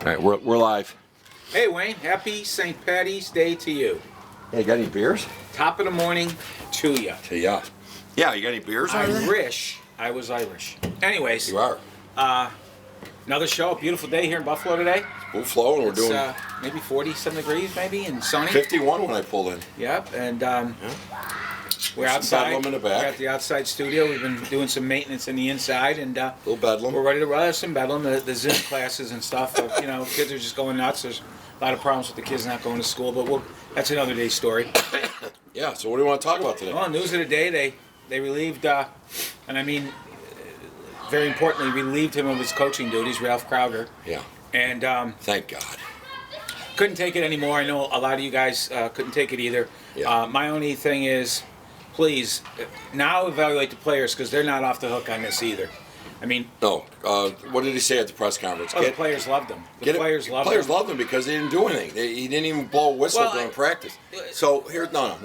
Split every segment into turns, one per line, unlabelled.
All right, we're live.
Hey Wayne, happy St. Patty's Day to you.
Hey, got any beers?
Top of the morning to you.
To ya. Yeah, you got any beers?
I wish I was Irish. Anyways,
You are.
Another show, a beautiful day here in Buffalo today.
Full flow, and we're
It's
doing
maybe 40-some degrees, maybe, and sunny.
51 when I pulled in.
Yep, and we're
Some
outside.
bedlam in the back.
We're at the outside studio. We've been doing some maintenance in the inside, and
Little bedlam.
we're ready to run some bedlam. The Zoom classes and stuff. Kids are just going nuts. There's a lot of problems with the kids not going to school, but that's another day's story.
Yeah, so what do you want to talk about today?
Well, news of the day, they relieved, and I mean, very importantly, relieved him of his coaching duties, Ralph Kreuger.
Yeah.
And
Thank God.
couldn't take it anymore. I know a lot of you guys couldn't take it either.
Yeah.
My only thing is, please, now evaluate the players because they're not off the hook on this either. I mean,
No. What did he say at the press conference?
the players loved him. The players loved him.
Players loved him because he didn't do anything. He didn't even blow a whistle
Well,
during practice. So here, don't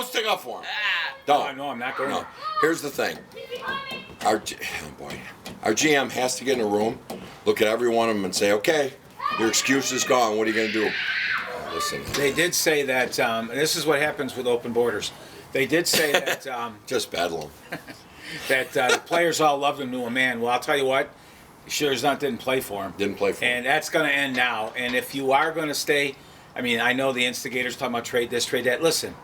stick up for him. Don't.
No, I'm not going
No.
to.
Here's the thing. Our GM has to get in a room, look at every one of them, and say, "Okay, your excuse is gone. What are you going to do?" Listen.
They did say that, and this is what happens with open borders. They did say that
Just bedlam.
that the players all loved him to a man. Well, I'll tell you what, sure as not didn't play for him.
Didn't play for him.
And that's going to end now. And if you are going to stay, I mean, I know the instigators talking about trade this, trade that. Listen,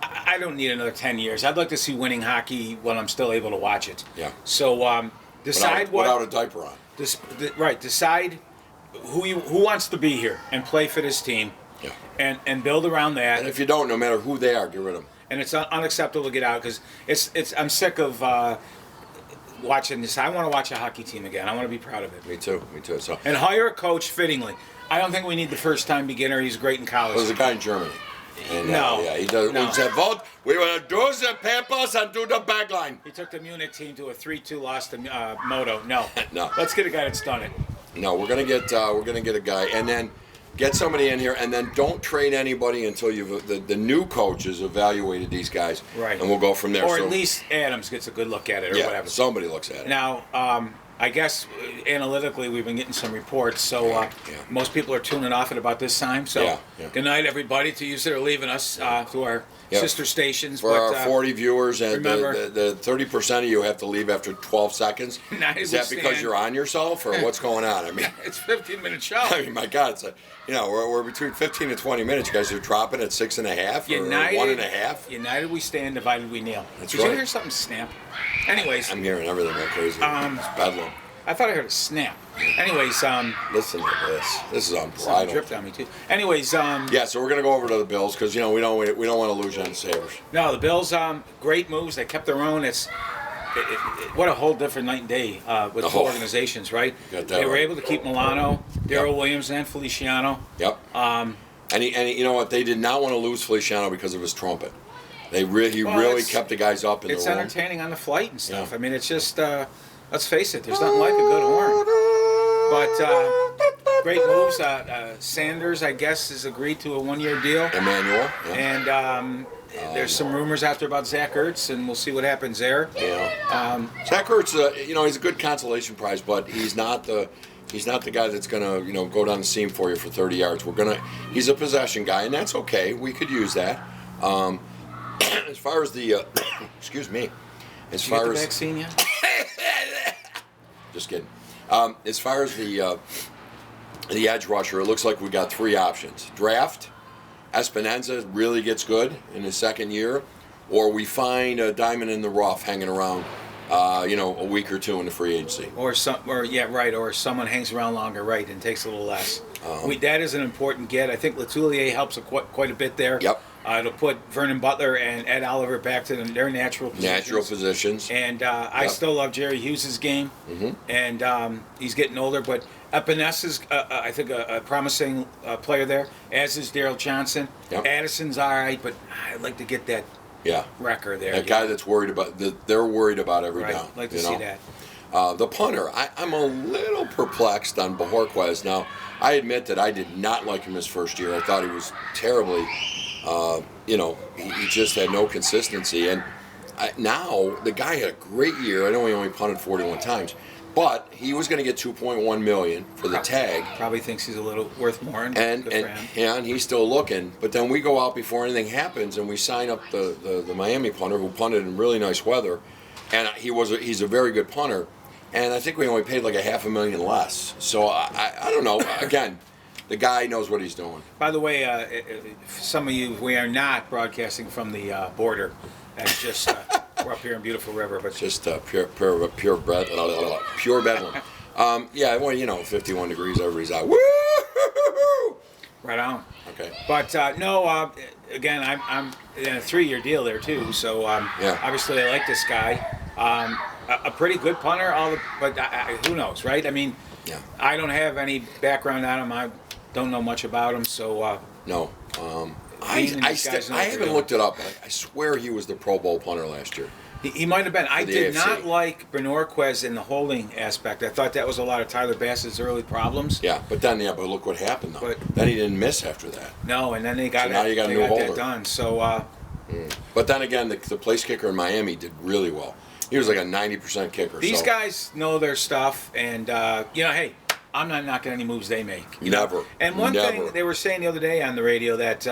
I don't need another 10 years. I'd like to see winning hockey when I'm still able to watch it.
Yeah.
So decide
without a diaper on.
Decide who wants to be here and play for this team.
Yeah.
And build around that.
And if you don't, no matter who they are, get rid of them.
And it's unacceptable to get out because I'm sick of watching this. I want to watch a hockey team again. I want to be proud of it.
Me too. So
And hire a coach fittingly. I don't think we need the first-time beginner. He's great in college.
there's a guy in Germany. And,
No.
yeah, he does.
No.
He said, "Vote. We will do the papers and do the back line."
He took the Munich team to a 3-2 loss to Modo. No.
No.
Let's get a guy that's done it.
No, we're gonna get a guy, and then get somebody in here, and then don't trade anybody until the new coach has evaluated these guys.
Right.
And we'll go from there.
Or at least Adams gets a good look at it or whatever.
Somebody looks at it.
Now, I guess analytically we've been getting some reports, so most people are tuning off at about this time. So
Yeah.
good night, everybody, to you that are leaving us to our sister stations.
For our 40 viewers, and
remember,
the 30% of you have to leave after 12 seconds. Is that because you're on yourself, or what's going on? I mean,
it's a 15-minute show.
I mean, my God, it's we're between 15 and 20 minutes. You guys are dropping at 6.5 or
United,
1.5.
United we stand, divided we kneel.
That's
Did
right.
you hear something snap? Anyways,
I'm hearing everything like crazy. It's bedlam.
I thought I heard a snap. Anyways,
Listen to this. This is
something
unbridled.
dripped on me too. Anyways,
Yeah, so we're gonna go over to the Bills because we don't want to lose you on the Sabres.
no, the Bills, great moves. They kept their own. What a whole different night and day with the organizations, right? They were able to keep Milano, Darrell Williams, and Feliciano.
Yep. And you know what? They did not want to lose Feliciano because of his trumpet. He really kept the guys up in the room.
It's entertaining on the flight and stuff. Yeah. I mean, it's just let's face it. There's nothing like a good horn. But great moves. Sanders, I guess, has agreed to a one-year deal.
Emmanuel. Yeah.
And there's some rumors out there about Zach Ertz, and we'll see what happens there.
Yeah. Zach Ertz, he's a good consolation prize, but he's not the guy that's gonna go down the seam for you for 30 yards. He's a possession guy, and that's okay. We could use that. As far as the excuse me, as
Did you
far
get the
as
vaccine yet?
just kidding. As far as the edge rusher, it looks like we got three options: draft. Espinoza really gets good in his second year, or we find a diamond in the rough hanging around, a week or two in the free agency.
Or someone hangs around longer, right, and takes a little less. That is an important get. I think Letelier helps quite a bit there.
Yep.
It'll put Vernon Butler and Ed Oliver back to their natural positions. And I still love Jerry Hughes' game, and he's getting older, but Epinesa is, I think, a promising player there, as is Daryl Johnson.
Yep.
Addison's all right, but I'd like to get that record there.
That guy that's worried about they're worried about every down.
I'd like to see that.
The punter, I'm a little perplexed on Bajorquez. Now, I admit that I did not like him his first year. I thought he was terribly, he just had no consistency. And now, the guy had a great year. I know he only punted 41 times. But he was going to get $2.1 million for the tag.
Probably thinks he's a little worth more.
And he's still looking. But then we go out before anything happens, and we sign up the Miami punter who punted in really nice weather, and he's a very good punter. And I think we only paid like $500,000 less. So I don't know. Again, the guy knows what he's doing.
By the way, some of you, we are not broadcasting from the border. That's just we're up here in beautiful river, but
just pure bedlam. Yeah, well, 51 degrees, everybody's out. Woo!
Right on.
Okay.
But no, again, I'm in a 3-year deal there too. So obviously, I like this guy. A pretty good punter, but who knows, right? I mean, I don't have any background on him. I don't know much about him, so
no. I haven't looked it up, but I swear he was the Pro Bowl punter last year.
He might have been. I did not like Benorquez in the holding aspect. I thought that was a lot of Tyler Bassett's early problems.
Yeah, but look what happened though. Then he didn't miss after that.
No, and then they got
that
done. So.
But then again, the place kicker in Miami did really well. He was like a 90% kicker.
These guys know their stuff, and hey, I'm not knocking any moves they make.
Never.
And one thing they were saying the other day on the radio that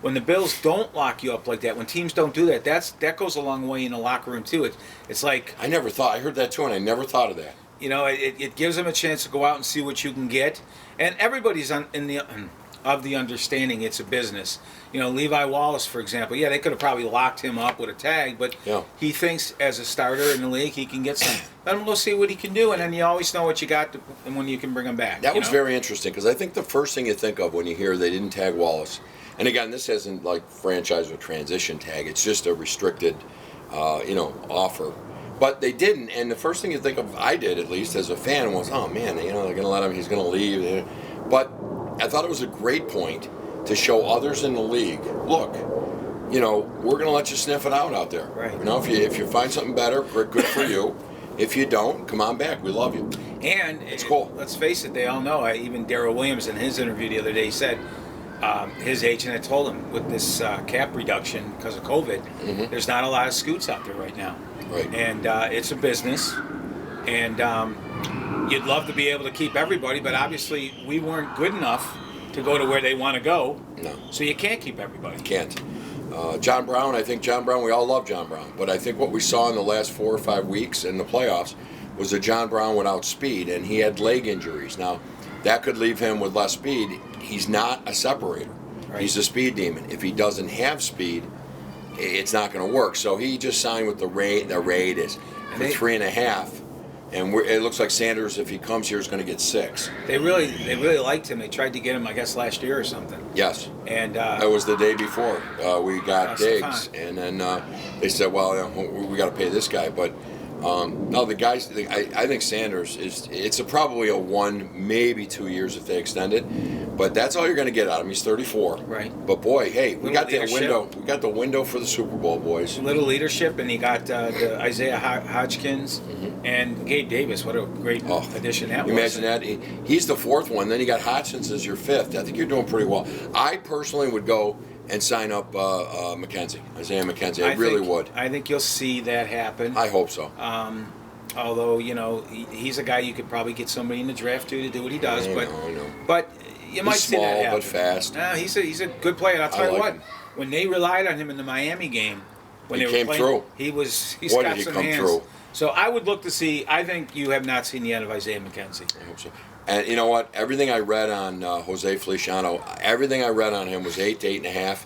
when the Bills don't lock you up like that, when teams don't do that, that goes a long way in the locker room too. It's like
I heard that too, and I never thought of that.
It gives them a chance to go out and see what you can get, and everybody's of the understanding it's a business. Levi Wallace, for example, they could have probably locked him up with a tag, but he thinks as a starter in the league he can get some. Let him go see what he can do, and then you always know what you got and when you can bring him back.
That was very interesting because I think the first thing you think of when you hear they didn't tag Wallace, and again, this isn't like franchise or transition tag, it's just a restricted, offer. But they didn't, and the first thing you think of, I did at least as a fan, was, oh man, they're going to let him, he's going to leave. But I thought it was a great point to show others in the league, look, we're going to let you sniff it out there.
Right.
If you find something better, good for you. If you don't, come on back. We love you.
And
it's cool.
Let's face it, they all know. Even Darrell Williams in his interview the other day said his agent had told him with this cap reduction because of COVID, there's not a lot of scoots out there right now.
Right.
And it's a business. And you'd love to be able to keep everybody, but obviously we weren't good enough to go to where they want to go.
No.
So you can't keep everybody.
You can't. John Brown, we all love John Brown, but I think what we saw in the last 4 or 5 weeks in the playoffs was that John Brown without speed, and he had leg injuries. Now, that could leave him with less speed. He's not a separator. Right. He's a speed demon. If he doesn't have speed, it's not going to work. So he just signed with the rate. The rate is for 3.5. And it looks like Sanders, if he comes here, is going to get 6.
They really liked him. They tried to get him, I guess, last year or something.
Yes.
And
that was the day before we got Diggs, and then they said, "Well, we got to pay this guy." But no, the guys. I think Sanders it's probably a 1, maybe 2 years if they extend it. But that's all you're going to get out of him. He's 34.
Right.
But boy, hey, we got that window. We got the window for the Super Bowl, boys.
Little leadership, and he got the Isaiah Hodgkins and Gabe Davis. What a great addition that was.
Imagine that. He's the 4th one. Then you got Hodgins as your 5th. I think you're doing pretty well. I personally would go and sign up Isaiah McKenzie. I really would.
I think you'll see that happen.
I hope so.
Although, he's a guy you could probably get somebody in the draft to do what he does.
I know.
But you might see that happen.
But fast.
He's a good player. And I'll tell you what,
him.
when they relied on him in the Miami game, when
he
they
came
were playing,
through.
He's got some hands. Through? So I would look to see. I think you have not seen the end of Isaiah McKenzie.
I hope so. And you know what? Everything I read on Jose Feliciano, everything I read on him was 8 to 8.5.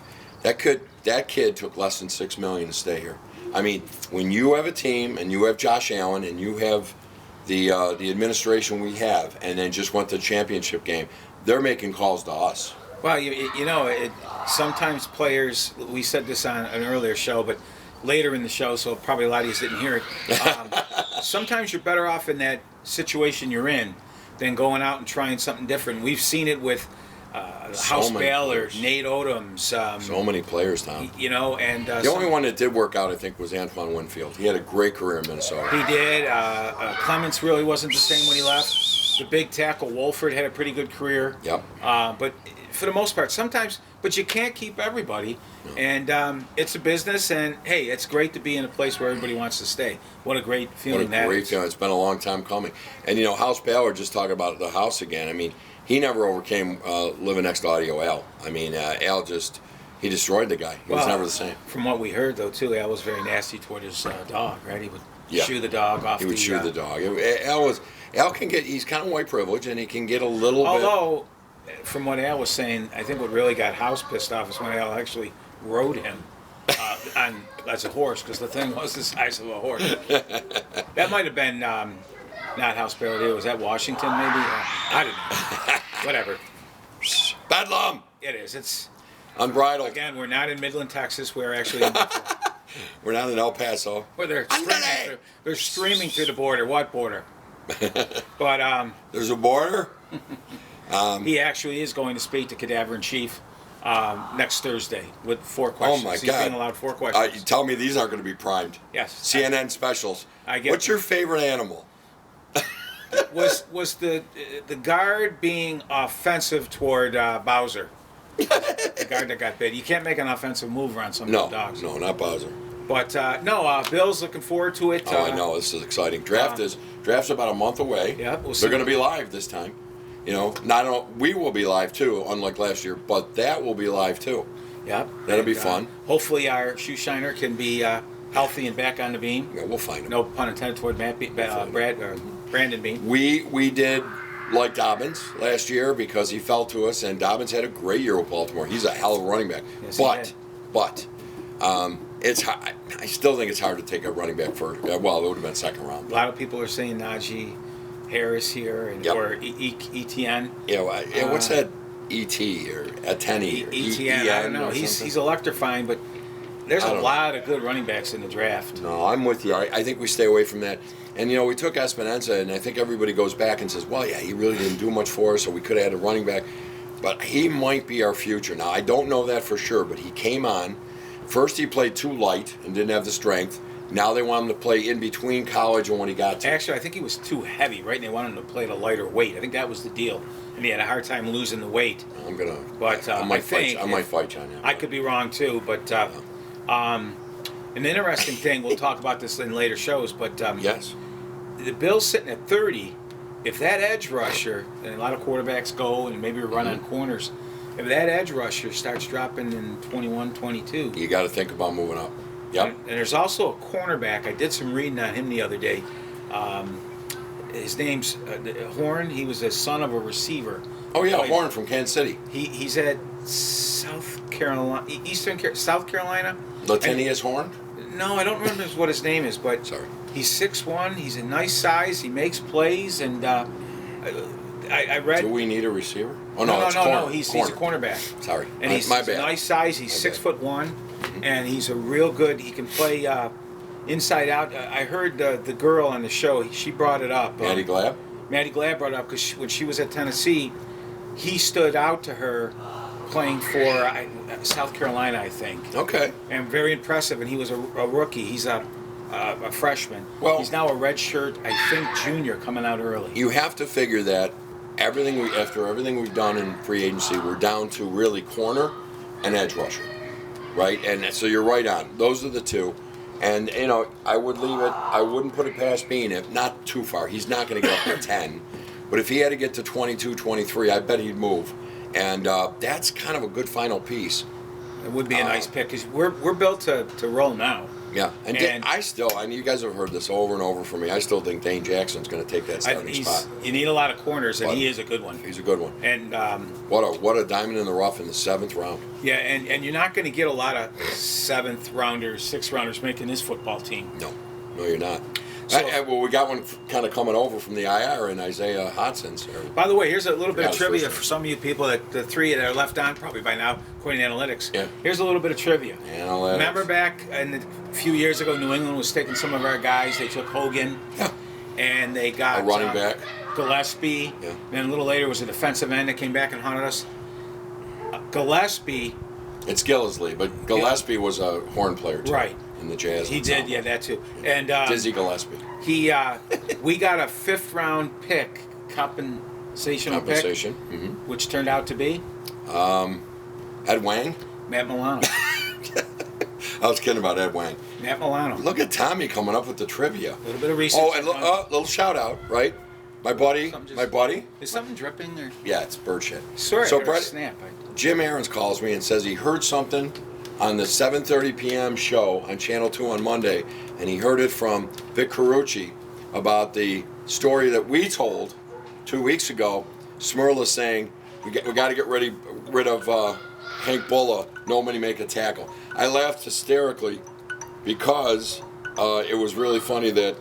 That kid took less than $6 million to stay here. I mean, when you have a team and you have Josh Allen and you have the administration we have, and then just went to the championship game, they're making calls to us.
Well, sometimes players. We said this on an earlier show, but later in the show, so probably a lot of you didn't hear it. Sometimes you're better off in that situation you're in than going out and trying something different. We've seen it with House Baylor, Nate Odoms.
So many players, Tom.
And
the only one that did work out, I think, was Antoine Winfield. He had a great career in Minnesota.
He did. Clements really wasn't the same when he left. The big tackle Wolford had a pretty good career.
Yep.
But for the most part, sometimes, but you can't keep everybody. No. And it's a business, and hey, it's great to be in a place where everybody wants to stay. What a great feeling that is. What a great feeling.
It's been a long time coming. And, House Baylor, just talking about the house again, I mean, he never overcame living next to Audio Al. I mean, Al just, he destroyed the guy. He was never the same.
From what we heard, though, too, Al was very nasty toward his dog, right? He would shoo the dog off.
He would shoo the dog. Al can get, he's kind of white privilege, and he can get a little bit.
Although, from what Al was saying, I think what really got House pissed off is when Al actually rode him as a horse, because the thing was the size of a horse. That might have been not House Baylor. Was that Washington, maybe? I don't know. Whatever.
Bedlam!
It is. It's
unbridled.
Again, we're not in Midland, Texas. We're actually in
we're not in El Paso.
Where they're streaming through the border. What border? But
there's a border?
He actually is going to speak to Cadaver in Chief next Thursday with 4 questions.
Oh my God!
He's being allowed 4 questions.
You tell me these aren't going to be primed.
Yes.
CNN specials. What's your favorite animal?
was the guard being offensive toward Bowser? The guard that got bit. You can't make an offensive move around some of the dogs.
No, not Bowser.
But Bill's looking forward to it.
I know, this is exciting. Draft's about a month away.
Yeah, we'll see.
They're going to be live this time. We will be live too, unlike last year, but that will be live too.
Yep.
That'll be fun.
Hopefully our shoe shiner can be healthy and back on the beam.
Yeah, we'll find him.
No pun intended toward Brandon Beam.
We did like Dobbins last year because he fell to us, and Dobbins had a great year with Baltimore. He's a hell of a running back.
Yes,
but it's hard. I still think it's hard to take a running back first. Well, it would have been second round.
A lot of people are saying Najee Harris here or ETN.
Yeah, what's that? ET or Ateni or
ETN? I don't know. He's electrifying, but there's a lot of good running backs in the draft.
No, I'm with you. I think we stay away from that. And, we took Espinosa, and I think everybody goes back and says, well, yeah, he really didn't do much for us, so we could have had a running back. But he might be our future. Now, I don't know that for sure, but he came on. First, he played too light and didn't have the strength. Now they want him to play in between college and when he got to.
Actually, I think he was too heavy, right? And they wanted him to play at a lighter weight. I think that was the deal. And he had a hard time losing the weight.
I might fight you on that.
I could be wrong, too, but an interesting thing, we'll talk about this in later shows, but
yes.
The Bills sitting at 30, if that edge rusher, and a lot of quarterbacks go and maybe run on corners, if that edge rusher starts dropping in 21, 22.
You got to think about moving up. Yep.
And there's also a cornerback. I did some reading on him the other day. His name's Horn. He was a son of a receiver.
Oh, yeah, Horn from Kansas City.
He's at South Carolina.
Latinius Horn?
No, I don't remember what his name is, but
sorry.
He's 6'1". He's a nice size. He makes plays, and I read.
Do we need a receiver? Oh
no. He's a cornerback.
Sorry,
and he's
my bad.
A nice size. He's 6'1", and he's a real good. He can play inside out. I heard the girl on the show. She brought it up.
Maddie Glab.
Maddie Glab brought it up because when she was at Tennessee, he stood out to her playing for South Carolina, I think.
Okay.
And very impressive. And he was a rookie. He's a freshman.
Well,
he's now a redshirt, I think, junior coming out early.
You have to figure that after everything we've done in free agency, we're down to really corner and edge rusher, right? And so you're right on. Those are the two. And I would leave it. I wouldn't put it past Bean if not too far. He's not going to get up to 10, but if he had to get to 22, 23, I bet he'd move. And that's kind of a good final piece.
It would be a nice pick because we're built to roll now.
Yeah, and you guys have heard this over and over from me. I still think Dane Jackson's going to take that starting spot.
You need a lot of corners, and he is a good one.
He's a good one.
And
what a diamond in the rough in the 7th round.
Yeah, and you're not going to get a lot of 7th rounders, 6th rounders making this football team.
No, you're not. Well, we got one kind of coming over from the IR in Isaiah Hodson.
By the way, here's a little bit of trivia for some of you people the 3 that are left on probably by now, according to analytics.
Yeah.
Here's a little bit of trivia.
Analytics.
Remember back a few years ago, New England was taking some of our guys. They took Hogan.
Yeah.
And they got
a running back.
Gillespie.
Yeah.
Then a little later was a defensive end that came back and haunted us. Gillespie.
It's Gillisley, but Gillespie was a horn player too.
Right.
In the Jazz.
He did, yeah, that too. And
Dizzy Gillespie.
We got a 5th round pick compensational
Compensation.
pick, which turned out to be
Ed Wang.
Matt Milano.
I was kidding about Ed Wang.
Matt Milano.
Look at Tommy coming up with the trivia.
A little bit of research.
Oh, and little shout out, right? My buddy.
Is something dripping there?
Yeah, it's bird shit.
Sorry,
so
Brett, snap.
Jim Aarons calls me and says he heard something on the 7:30 p.m. show on Channel 2 on Monday, and he heard it from Vic Carucci about the story that we told 2 weeks ago. Smurla saying we got to get rid of Hank Bulla. Nobody make a tackle. I laughed hysterically because it was really funny that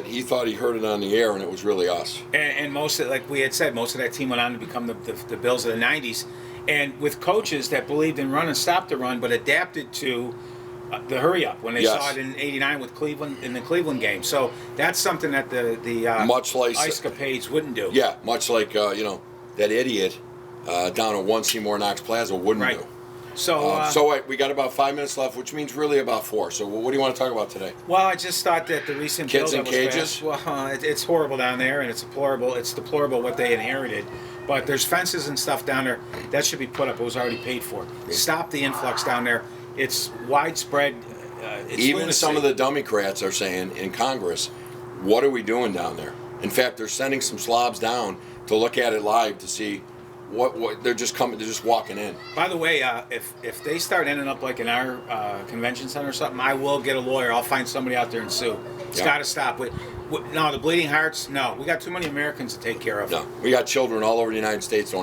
he thought he heard it on the air and it was really us.
And most of, like we had said, most of that team went on to become the Bills of the 90s. And with coaches that believed in run and stop the run, but adapted to the hurry up when they saw it in '89 with Cleveland in the Cleveland game. So that's something that the
much like
Ice Capades wouldn't do.
Yeah, much like that idiot down at 1 Seymour Knox Plaza wouldn't do. So we got about 5 minutes left, which means really about 4. So what do you want to talk about today?
Well, I just thought that the recent
kids
bill
in
that was
cages.
Passed, well, it's horrible down there, and it's deplorable. It's deplorable what they inherited. But there's fences and stuff down there that should be put up. It was already paid for. Stop the influx down there. It's widespread.
Even
lunacy.
some of the Democrats are saying in Congress, "What are we doing down there?" In fact, they're sending some slobs down to look at it live to see what they're just coming. They're just walking in.
By the way, if they start ending up like in our convention center or something, I will get a lawyer. I'll find somebody out there and sue. It's got to stop. No, the bleeding hearts. No, we got too many Americans to take care of.
No, we got children all over the United States don't have